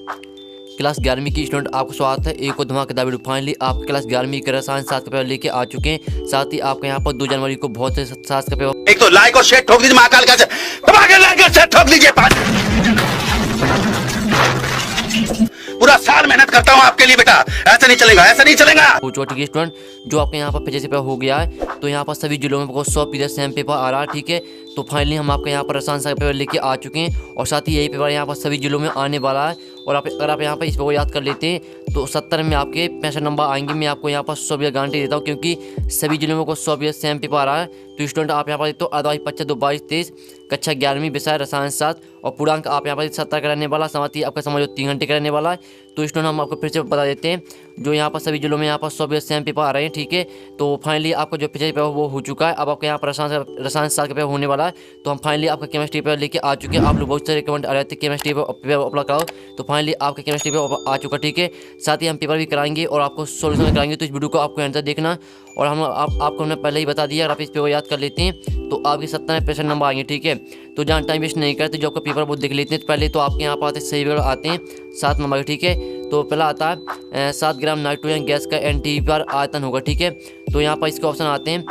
Class 11वीं की student आपको स्वागत है। एक और धमाकेदार वीडियो। फाइनली आप क्लास 11वीं के रसायन शास्त्र का पेपर लेके आ चुके हैं। साथ ही आपके यहाँ पर 2 जनवरी को बहुत से शास्त्र का पेपर, एक तो लाइक और शेयर ठोक दीजिए, महाकाल का दबा के लाइक और शेयर ठोक दीजिए। पूरा साल मेहनत करता हूँ आपके लिए बेटा, ऐसा नहीं चलेगा, ऐसा नहीं चलेगा। हो चुकी है स्टूडेंट। जो आपके यहाँ पर फिजिक्स पेपर हो गया है, तो यहाँ पर सभी जिलों में 100% सेम पेपर आ रहा है। ठीक है, तो फाइनली हम आपके यहाँ पर रसायन शास्त्र का पेपर लेके आ चुके हैं और साथ ही यही पेपर यहाँ पर सभी जिलों में आने वाला है। और अगर आप यहाँ पर इस पेपर को याद कर लेते हैं तो 70 में आपके 65 नंबर आएंगे। मैं आपको यहाँ पर 100% गारंटी देता हूँ, क्योंकि सभी जिलों में 100% सेम पेपर आ रहा है। तो स्टूडेंट आप यहाँ पर तो अदाई 25 2 22 23 कक्षा 11वीं विषय रसायन शास्त्र और पूर्णांक आप यहाँ पर 70 का रहने वाला। साथ ही आपका समझो 3 घंटे का रहने वाला है। तो स्टूडेंट हम आपको फिर से बता देते हैं, जो यहाँ पर सभी जिलों में यहाँ पर 100% सेम पेपर आ रहे हैं। ठीक है, तो फाइनली आपका जो फिजिक्स पेपर वो हो चुका है। अब आपके यहाँ पर रसायन शास्त्र का पेपर होने वाला है। तो हम फाइनली आपका केमिस्ट्री पेपर लेके आ चुके हैं। आप लोग बहुत सारे कमेंट आ रहे थे केमिस्ट्री पेपर अप्लाई कराओ, तो फाइनली आपका केमिस्ट्री पेपर आ चुका। ठीक है, साथ ही हम पेपर भी कराएंगे और आपको सोल्यूशन कराएंगे। तो इस वीडियो को आपको एंड तक देखना। और आपको हमने पहले ही बता दिया, अगर आप इस पेपर याद कर लेते हैं तो आपके 70 में 65 नंबर आएंगे। ठीक है, तो जहाँ टाइम वेस्ट नहीं करते, जो आपका पेपर वो देख लेते हैं। तो पहले तो आपके यहाँ पर आते सही पेपर आते हैं 7 नंबर के। ठीक है, तो पहला आता है 7 ग्राम नाइट्रोजन गैस का एनटी पर आयतन होगा। ठीक है, तो यहाँ पर इसके ऑप्शन आते हैं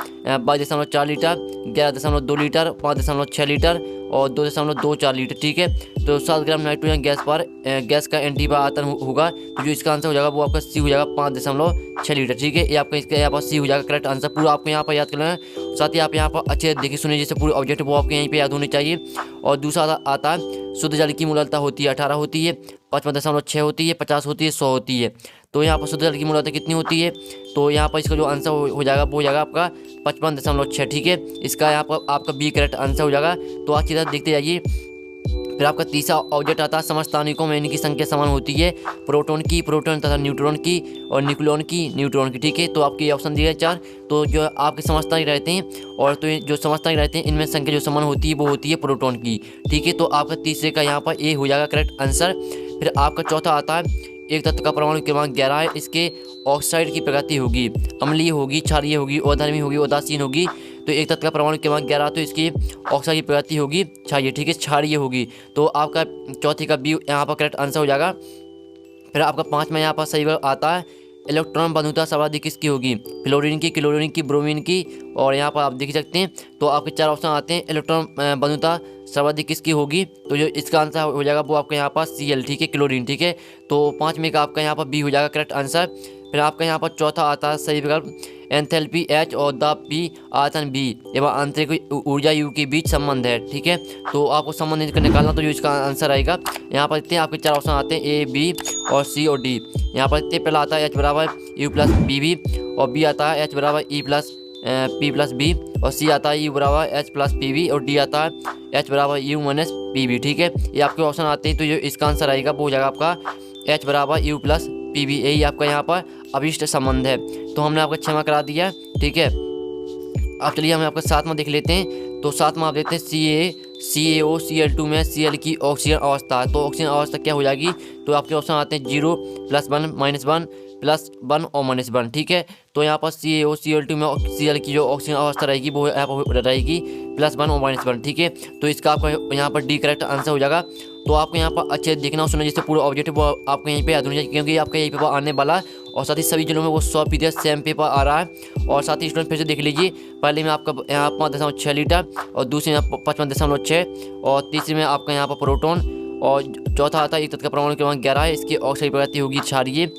22.4 लीटर, 11.2 लीटर, 5.6 लीटर और 2.24 लीटर। ठीक है, तो 7 ग्राम नाइट्रोजन गैस का एनटी पर आयतन होगा। तो जो इसका आंसर हो जाएगा वो आपका सी हो जाएगा 5.6 लीटर। ठीक है, ये आपका इसका यहाँ पर सी हो जाएगा करेक्ट आंसर। पूरा आपको यहाँ पर याद करना है। साथ ही आप यहाँ पर अच्छे देखिए सुनिए, जैसे पूरे ऑब्जेक्ट वो आपके यहीं पे याद होने चाहिए। और दूसरा आता है शुद्ध जल की मोलरता होती है 18 होती है, 55.6 होती है, 50 होती है, 100 होती है। तो यहाँ पर शुद्ध जल की मोलरता कितनी होती है, तो यहाँ पर इसका जो आंसर हो जाएगा वो हो जाएगा आपका 55.6। ठीक है, इसका यहाँ पर आपका बी करेक्ट आंसर हो जाएगा। तो अच्छी तरह देखते जाइए। फिर आपका तीसरा ऑब्जेक्ट आता है समस्थानिकों में इनकी संख्या समान होती है, प्रोटॉन तथा न्यूट्रॉन की और न्यूट्रॉन की। ठीक है, तो आपके ऑप्शन दिए 4। तो जो आपके समस्थानिक रहते हैं और तो जो समस्थानिक रहते हैं इनमें संख्या जो समान होती है वो होती है प्रोटॉन की। ठीक है, तो आपका तीसरे का यहाँ पर ए हो जाएगा करेक्ट आंसर। फिर आपका चौथा आता है एक तत्व का परमाणु क्रमांक 11 है, इसके ऑक्साइड की प्रकृति होगी अम्लीय होगी, क्षारीय होगी, अधर्मी होगी, उदासीन होगी। तो एक तत्व का परमाणु क्रमांक 11 तो इसकी ऑक्साइड की प्रकृति होगी क्षारीय। ठीक है, क्षारीय होगी। तो आपका चौथे का बी यहाँ पर करेक्ट आंसर हो जाएगा। फिर आपका 5 में यहाँ पर सही आता है इलेक्ट्रॉन बंधुता सर्वाधिक किसकी होगी, फ्लोरीन की, क्लोरीन की, ब्रोमीन की। और यहाँ पर आप देख सकते हैं तो आपके 4 ऑप्शन आते हैं इलेक्ट्रॉन बंधुता सर्वाधिक किसकी होगी, तो जो इसका आंसर हो जाएगा वो आपका यहाँ पर Cl। ठीक है, क्लोरीन। ठीक है, तो 5 में का आपका यहाँ पर बी हो जाएगा करेक्ट आंसर। फिर आपका यहाँ पर चौथा आता है सही विकल्प एंथैल्पी H और द पी आयतन B एवं आंतरिक ऊर्जा U के बीच संबंध है। ठीक है, तो आपको संबंध निकालना, तो जो इसका आंसर आएगा यहाँ पर इतने आपके 4 ऑप्शन आते हैं A, B और C और D। यहाँ पर इतने पहला आता है H बराबर U प्लस BB और B आता है H बराबर E plus P plus B और C आता है U बराबर H प्लस PB और D आता है H बराबर U माइनस PB। ठीक है, ये आपके ऑप्शन आते हैं। तो जो इसका आंसर आएगा वो हो जाएगा आपका H बराबर U प्लस PB। यही आपका यहाँ पर अभिष्ट संबंध है। तो हमने आपका 6वां करा दिया। ठीक है, अब चलिए हम आपका 7वां देख लेते हैं। तो 7वां आप देखते हैं CaO Cl2 में Cl की ऑक्सीजन अवस्था। तो ऑक्सीजन अवस्था क्या हो जाएगी, तो आपके ऑप्शन आते हैं 0 +1 -1 +1 और -1। ठीक है, तो यहाँ पर CaO Cl2 में Cl की जो ऑक्सीजन अवस्था रहेगी वो यहाँ पर रहेगी +1 और -1। ठीक है, तो इसका आपका यहाँ पर डी करेक्ट आंसर हो जाएगा। तो आपको यहाँ पर अच्छे देखना सुनना, जैसे पूरा ऑब्जेक्टिव वो आपको यहीं पे याद होना चाहिए, क्योंकि आपका यही पेपर आने वाला है। और साथ ही सभी जिलों में वो 100% सेम पेपर आ रहा है। और साथ ही स्टूडेंट फिर से देख लीजिए, पहले में आपका यहाँ 5.6 लीटर और दूसरे में 55.6 और तीसरे में आपका यहाँ पर प्रोटॉन और चौथा आता है एक तत्व का परमाणु क्रमांक 11 है, इसकी ऑक्साइड प्रकृति होगी क्षारीय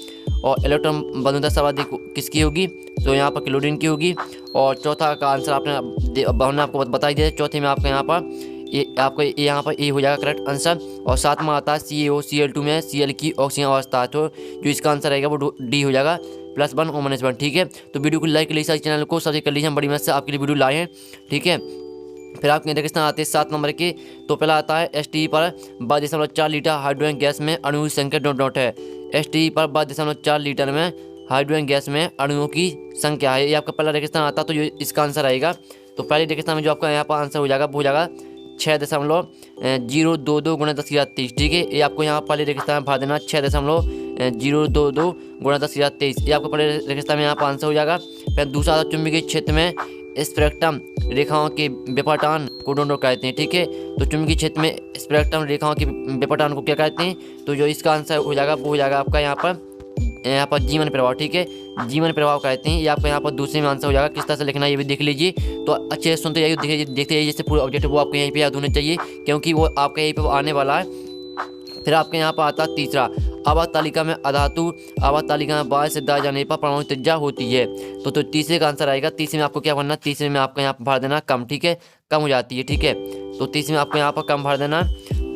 और इलेक्ट्रॉन बंधुता सर्वाधिक किसकी होगी, तो यहाँ पर क्लोरीन की होगी। और चौथा का आंसर हमने आपको बता ही दिया। चौथे में आपका यहाँ पर यहाँ पर ए हो जाएगा करेक्ट आंसर। और 7वां आता है CaO Cl2 में Cl की ऑक्सीजन अवस्था। तो जो इसका आंसर रहेगा वो डी हो जाएगा +1 और -1। ठीक है, तो वीडियो को लाइक कर लीजिए, चैनल को सब्सक्राइब कर लीजिए, हम बड़ी मेहनत से आपके लिए वीडियो लाए हैं। ठीक है, फिर आपके नेक्स्ट आते हैं 7 नंबर के। तो पहला आता है STE पर 22.4 लीटर हाइड्रोजन गैस में अणुओं की संख्या डॉट है। STE पर 22.4 लीटर में हाइड्रोजन गैस में अणुओं की संख्या है। ये आपका पहला रेगिस्तान आता है। तो जो इसका आंसर आएगा, तो पहले रेगिस्तान में जो आपका यहाँ पर आंसर हो जाएगा वो हो जाएगा 6.022 × 10⁻23। ठीक है, ये आपको यहाँ पहले रेगिस्तान में भर देना 6.022 × 10⁻23। ये आपको पहले रेगिस्तान में यहाँ पर आंसर हो जाएगा। फिर दूसरा चुंबकीय क्षेत्र में स्पेक्ट्रम रेखाओं के व्यपटान को डोंडो कहते हैं। ठीक है, तो चुंबकीय क्षेत्र में स्पेक्ट्रम रेखाओं के व्यपटान को क्या कहते हैं? तो जो इसका आंसर हो जाएगा वो हो जाएगा आपका यहाँ पर जीवन प्रभाव। ठीक है, जीवन प्रभाव कहते हैं। ये आपका यहाँ पर दूसरे में आंसर हो जाएगा। किस तरह से लिखना है ये भी देख लीजिए। तो अच्छे से सुनते जाइए, देखते जाइए, जैसे पूरा ऑब्जेक्ट वो आपको यहीं पे याद होने चाहिए, क्योंकि वो आपका यहीं पे आने वाला है। फिर आपके यहाँ पर आता है तीसरा, आवाज तालिका में अधातु आवाज तालिका में बाएं से दाएं जाने पर परमाणु त्रिज्या होती है। तो तीसरे का आंसर आएगा। तीसरे में आपको क्या भरना? तीसरे में आपका यहाँ पर भर देना कम। ठीक है, कम हो जाती है। ठीक है, तो तीसरे में आपको यहाँ पर कम भर देना।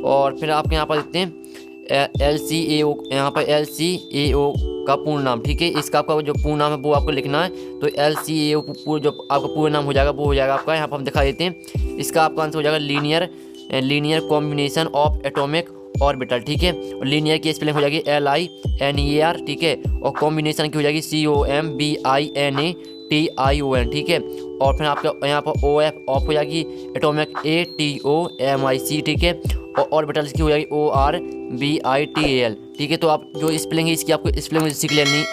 और फिर आपके यहाँ पर देखते हैं LCAO, यहाँ पर LCAO का पूर्ण नाम। ठीक है, इसका आपका जो पूर्ण नाम है वो आपको लिखना है। तो LCAO पूरा जो आपका पूर्ण नाम हो जाएगा वो हो जाएगा आपका, यहाँ पर हम दिखा देते हैं। इसका आपका आंसर हो जाएगा linear combination of atomic orbital. ठीक है, और लीनियर की स्पेलिंग हो जाएगी LINEAR। ठीक है, और कॉम्बिनेशन की हो जाएगी COMBINATION। ठीक है, और फिर आपका यहाँ पर ऑफ हो जाएगी एटॉमिक ATOMIC। ठीक है, और ऑर्बिटल्स की हो जाएगी ORBITAL। ठीक है, तो आप जो स्पेलिंग है इसकी आपको स्पेलिंग सीख लेनी।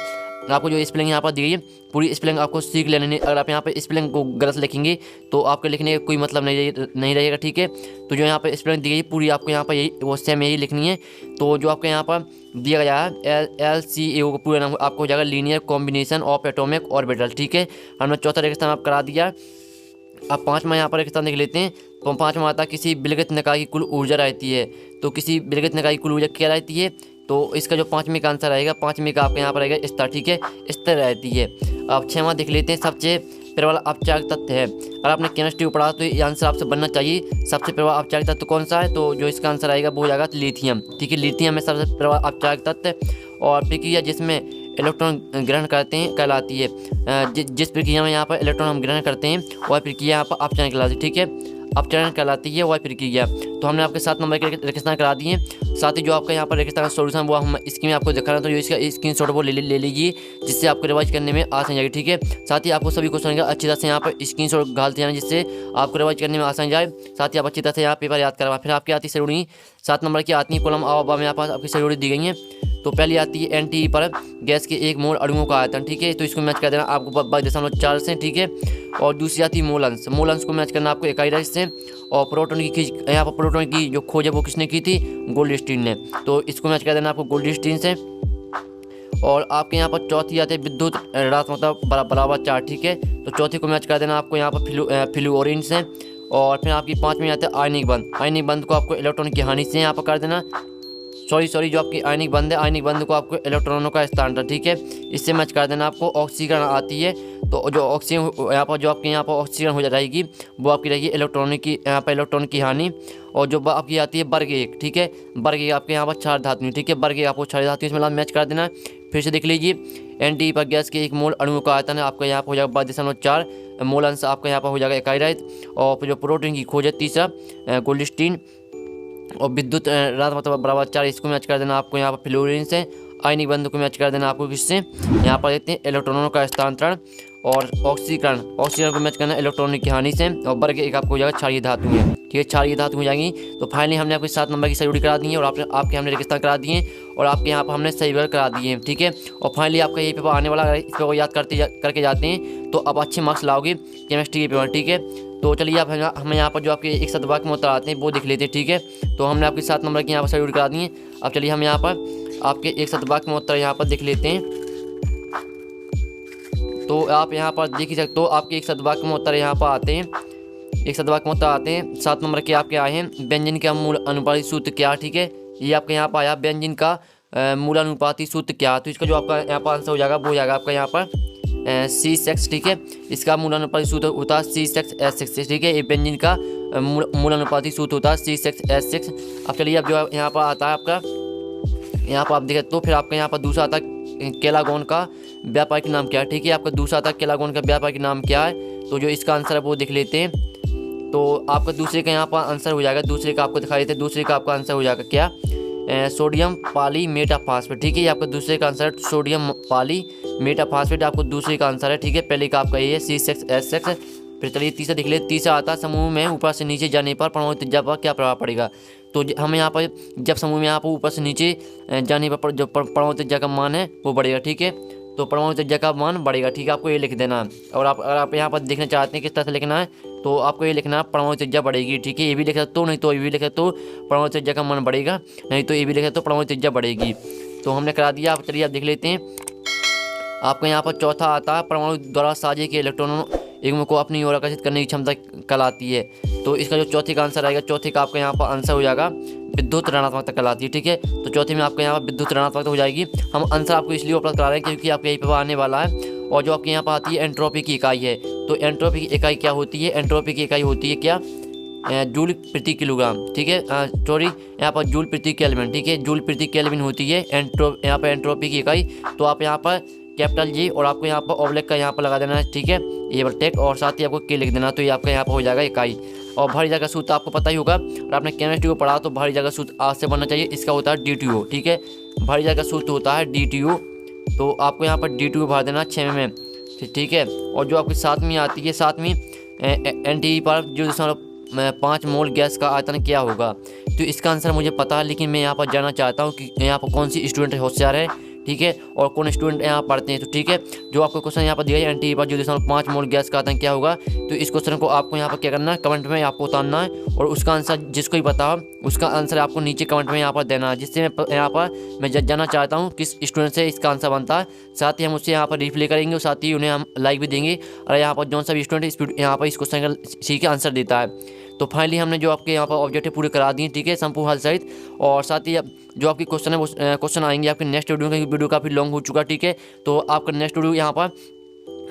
आपको जो स्पेलिंग यहाँ पर दी गई है पूरी स्पेलिंग आपको सीख लेनी। अगर आप यहाँ पर स्पेलिंग को गलत लिखेंगे तो आपके लिखने का कोई मतलब नहीं रहेगा। ठीक है, तो जो यहाँ पर स्पेलिंग दी गई पूरी आपको यहाँ पर यही वो सेम यही लिखनी है। तो जो आपको यहाँ पर दिया गया है LCAO का पूरा नाम आपको हो जाएगा linear combination of atomic orbital. ठीक है, हमने चौथा रेगिस्तान आप करा दिया। अब पाँचवा यहाँ पर रेगिस्तान देख लेते हैं। तो पाँचवा आता है किसी विलगित निकाय की कुल ऊर्जा रहती है। तो किसी विलगित निकाय की कुल ऊर्जा क्या रहती है? तो इसका जो पाँचवीं का आंसर रहेगा, पाँचवीं का आपके यहाँ पर रहेगा स्तर। ठीक है, स्तर रहती है। अब छठवां देख लेते हैं, सबसे प्रबल अपचायक तत्व है। अगर आपने केमिस्ट्री को पढ़ा तो ये आंसर आपसे बनना चाहिए। सबसे प्रबल अपचायक तत्व कौन सा है? तो जो इसका आंसर आएगा वो हो जाएगा लिथियम। ठीक है, लिथियम है सबसे प्रबल अपचायक तत्व। और प्रक्रिया जिसमें इलेक्ट्रॉन ग्रहण करते हैं कहलाती है। जिस प्रक्रिया में यहाँ पर इलेक्ट्रॉन हम ग्रहण करते हैं वह प्रक्रिया यहाँ पर अपचयन कहलाती है। ठीक है, अपचयन कहलाती है वह प्रक्रिया। तो हमने आपके 7 नंबर के रेगिस्तान करा दिए। साथ ही जो आपका यहाँ पर रेगिस्तान का सोल्यूशन वो हम इसकी में आपको दिखा रहे हैं। तो जो इसका स्क्रीनशॉट वो ले लीजिए, जिससे आपको रिवाइज करने में आसान जाएगी। ठीक है, साथ ही आपको सभी क्वेश्चन का अच्छी तरह से यहाँ पर स्क्रीनशॉट डालते जाना, जिससे आपको रिवाइज करने में आसान जाए। साथ ही आप अच्छी तरह से यहाँ पेपर याद करवा। फिर आपकी आती है सरूढ़ी 7 नंबर की आती है कॉलम आवा में यहाँ पर आपकी सरूढ़ी दी गई है। तो पहली आती है NTE पर गैस के 1 मोल अणुओं का आयतन। ठीक है, तो इसको मैच कर देना आपको 22.4 से। ठीक है, और दूसरी आती है मोल अंश को मैच करना आपको इकाई राशि से। और प्रोटॉन की यहाँ पर प्रोटॉन की जो खोज है वो किसने की थी? गोल्डस्टीन ने। तो इसको मैच कर देना आपको गोल्डस्टीन से। और आपके यहाँ पर चौथी आती है विद्युत ऋणात्मकता बराबर 4। ठीक है, तो चौथी को मैच कर देना आपको यहाँ पर फ्लूओरिन से। और फिर आपकी पाँचवीं आती है आयनिक बंध। आयनिक बंध को आपको इलेक्ट्रॉन की हानि से यहाँ पर कर देना। सॉरी जो आपकी आयनिक बंध है, आयनिक बंध को आपको इलेक्ट्रॉनों का स्थानांतरण। ठीक है, इससे मैच कर देना आपको ऑक्सीकरण आती है। तो जो ऑक्सीजन यहाँ पर जो आपके यहाँ पर ऑक्सीजन हो जाएगी वो आपकी रहेगी इलेक्ट्रॉन की यहाँ पर इलेक्ट्रॉन की हानि। और जो आपकी आती है वर्ग 1। ठीक है, वर्ग 1 आपके यहाँ पर 4 धातु। ठीक है, वर्ग 1 आपको 4 धातु इसमें मैच कर देना। फिर से देख लीजिए, NTE पर गैस के 1 मोल अणुओं का आयतन है आपका यहाँ पर हो जाएगा 22.4 मोल अंश आपका यहाँ पर हो जाएगा इकाई रहित। और फिर जो प्रोटीन की खोज है तीसरा गोल्डस्टीन। और विद्युत ऋणात्मकता बराबर 4 इसको मैच कर देना आपको यहाँ पर फ्लोरीन से। आयनिक बंध को मैच कर देना आपको किससे? यहाँ पर देखते हैं इलेक्ट्रॉनों का स्थानांतरण। और ऑक्सीकरण को मैच करना इलेक्ट्रॉनों की हानि से। और वर्ग 1 आपको हो जाएगा क्षारीय धातु है। ठीक है, क्षारीय धातु हो जाएंगी। तो फाइनली हमने आपको 7 नंबर की सही करा दी है। और आपके हमने रेगिस्तान करा दिए और आपके यहाँ पर हमने सही वर्ग करा दिए हैं। ठीक है, और फाइनली आपका ये पेपर आने वाला, अगर इस पेपर को याद करके जाते हैं तो आप अच्छे मार्क्स लाओगे केमिस्ट्री के पेपर। ठीक है, तो चलिए आप हमें यहाँ पर जो आपके एक शतवाक्य में उत्तर आते हैं वो देख लेते हैं। ठीक है, तो हमने आपके 7 नंबर की यहाँ पर सही करा दिए। अब चलिए हम यहाँ पर आपके एक शतवाक्य में उत्तर यहाँ पर देख लेते हैं। तो आप यहाँ पर देख ही सकते हो, आपके एक शतवाक्य में उत्तर यहाँ पर आते हैं। एक शतवाक्य में उत्तर आते हैं 7 नंबर के आपके आए हैं। व्यंजन का मूल अनुपाती सूत्र क्या? ठीक है, ये आपके यहाँ पर आया व्यंजन का मूल अनुपाती सूत्र क्या? तो इसका जो आपका यहाँ पर आंसर हो जाएगा वो हो जाएगा आपका यहाँ पर C6। ठीक है, इसका मूल अनुपाती सूत्र होता है C6H6। ठीक है, ये व्यंजन का मूल अनुपाती सूत्र होता है C6H6। अब चलिए अब जो यहाँ पर आता है आपका, यहाँ पर आप देखें तो फिर आपका यहाँ पर दूसरा आता है केलागोन का व्यापारिक नाम क्या है? ठीक है, आपका दूसरा आता है केलागोन का व्यापारिक नाम क्या है? तो जो इसका आंसर है वो देख लेते हैं। तो आपका दूसरे का यहाँ पर आंसर हो जाएगा, दूसरे का आपको दिखा देते हैं। दूसरे का आपका आंसर हो जाएगा क्या? सोडियम पॉलीमेटाफॉस्फेट। ठीक है, ये आपका दूसरे का आंसर है सोडियम पॉलीमेटाफॉस्फेट आपको दूसरे का आंसर है। ठीक है, पहले का आपका ये है C6H6। फिर चलिए तीसरा देख ले। तीसरा आता है समूह में ऊपर से नीचे जाने पर परमाणु त्रिज्या पर क्या प्रभाव पड़ेगा? तो हम यहाँ पर जब समूह में यहाँ पर ऊपर से नीचे जाने पर जो परमाणु त्रिज्या का मान है वो बढ़ेगा। ठीक है, तो परमाणु त्रिज्या का मान बढ़ेगा। ठीक है, आपको ये लिख देना है। और अगर आप यहाँ पर देखना चाहते हैं किस तरह से लिखना है तो आपको ये लिखना है परमाणु त्रिज्या बढ़ेगी। ठीक है, ये भी लिख सकते हो, नहीं तो ये भी लिख सकते हो परमाणु त्रिज्या का मान बढ़ेगा, नहीं तो ये भी लिख सकते हो परमाणु त्रिज्या बढ़ेगी। तो हमने करा दिया। आप चलिए आप देख लेते हैं। आपको यहाँ पर चौथा आता है परमाणु द्वारा साझे के इलेक्ट्रॉनों युग्म को अपनी ओर आकर्षित करने की क्षमता कहलाती है। तो इसका जो चौथे का आंसर आएगा, चौथे का आपका यहाँ पर आंसर हो जाएगा विद्युत ऋणात्मकता कहलाती है। ठीक है, तो चौथे में आपका यहाँ पर विद्युत ऋणात्मकता हो जाएगी। हम आंसर आपको इसलिए उपलब्ध करा रहे हैं क्योंकि आपके यही पे आने वाला है। और जो आपके यहाँ पर आती है एंट्रोपी की इकाई है, तो एंट्रोपी की इकाई क्या होती है? एंट्रोपी की इकाई होती है क्या? जूल प्रति किलोग्राम। ठीक है, सॉरी यहाँ पर जूल प्रति केल्विन। ठीक है, जूल प्रति केल्विन होती है यहाँ पर एंट्रोपी की इकाई। तो आप यहाँ पर कैपिटल जी और आपको यहाँ पर ऑब्लिक का यहाँ पर लगा देना है। ठीक है, ये टेक और साथ ही आपको के लिख देना, तो ये आपका यहाँ पर हो जाएगा इकाई। और भारी जगह सूत्र आपको पता ही होगा, और आपने केमिस्ट्री को पढ़ा तो भारी जगह सूत्र आज से बनना चाहिए। इसका होता है DTO। ठीक है, भारी जगह सूत्र होता है DTO। तो आपको यहाँ पर DTO भर देना 6 में। ठीक है, और जो आपकी सातवीं आती है, सातवीं NTE पर 0.5 मोल गैस का आयतन क्या होगा? तो इसका आंसर मुझे पता है, लेकिन मैं यहाँ पर जानना चाहता हूँ कि यहाँ पर कौन सी स्टूडेंट होशियार है। ठीक है, और कौन स्टूडेंट यहाँ पढ़ते हैं। तो ठीक है, जो आपको क्वेश्चन यहाँ पर दिया है NTE पर 0.5 मोल गैस का आयतन क्या होगा, तो इस क्वेश्चन को आपको यहाँ पर क्या करना है, कमेंट में आपको उतारना है। और उसका आंसर जिसको ही पता हो उसका आंसर आपको नीचे कमेंट में यहाँ पर देना है, जिससे मैं जानना चाहता हूँ किस स्टूडेंट से इसका आंसर बनता है। साथ ही हम उससे यहाँ पर रिप्लाई करेंगे और साथ ही उन्हें हम लाइक भी देंगे। और यहाँ पर जौन सा भी स्टूडेंट यहाँ पर इस क्वेश्चन का सी का आंसर देता है। तो फाइनली हमने जो आपके यहाँ पर ऑब्जेक्टिव पूरे करा दिए। ठीक है, संपूर्ण हल सहित। और साथ ही जो आपकी क्वेश्चन है वो क्वेश्चन आएंगे आपके नेक्स्ट वीडियो काफ़ी लॉन्ग हो चुका। ठीक है, तो आपका नेक्स्ट वीडियो यहाँ पर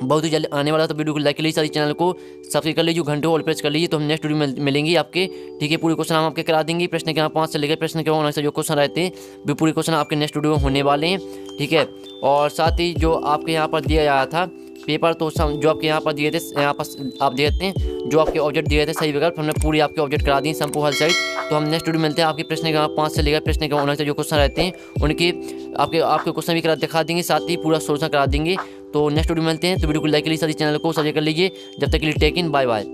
बहुत ही जल्दी आने वाला है। तो वीडियो को लाइक कर लीजिए, सारी चैनल को सब्सक्राइब कर लीजिए, घंटे ऑल प्रेस कर लीजिए। तो हम नेक्स्ट वीडियो में मिलेंगे आपके। ठीक है, पूरे क्वेश्चन हम आपके करा देंगे। प्रश्न के 5 से लेकर प्रश्न के 9 से जो क्वेश्चन रहते हैं वो पूरे क्वेश्चन आपके नेक्स्ट वीडियो में होने वाले हैं। ठीक है, और साथ ही जो आपके यहाँ पर दिया गया था पेपर, तो जो आपके यहाँ पर दिए थे, यहाँ पर आप देखते हैं जो आपके ऑब्जेक्ट दिए थे सही विकल्प, हमने पूरी आपके ऑब्जेक्ट करा दिए संपूर्ण हल सहित। तो हम नेक्स्ट वीडियो मिलते हैं आपके प्रश्न के 5 से लेकर प्रश्न के 9 से जो क्वेश्चन रहते हैं उनकी आपके क्वेश्चन भी करा दिखा देंगे, साथ ही पूरा सोल्यूशन करा देंगे। तो नेक्स्ट वीडियो मिलते हैं। तो वीडियो को लाइक कर लीजिए, सारी चैनल को सब्सक्राइब कर लीजिए। जब तक के लिए टेक इन, बाय बाय।